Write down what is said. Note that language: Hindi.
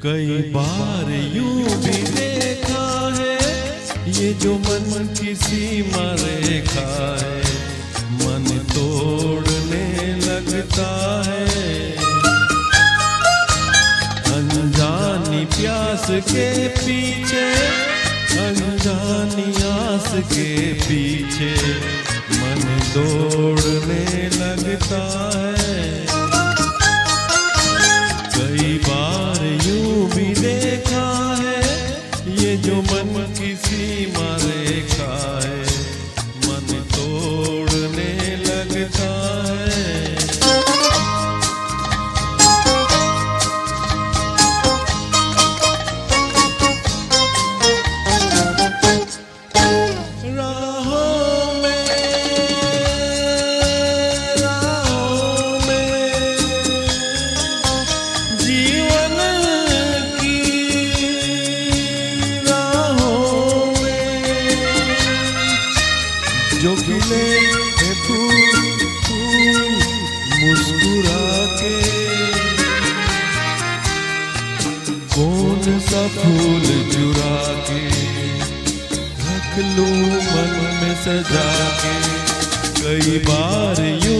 कई बार यूं भी देखा है, ये जो मन की सीमा रेखा है, मन तोड़ने लगता है। अनजानी प्यास के पीछे, अनजानी आस के पीछे, मन दौड़ने लगता है। कई बार यूं भी देखा है, ये जो मन की सीमा रेखा है, मन तोड़ने लगता है। जो खिले है फूल फूल मुस्कुरा के, कौन सा फूल चुरा के रख लूं मन में सजा के। कई बार यूं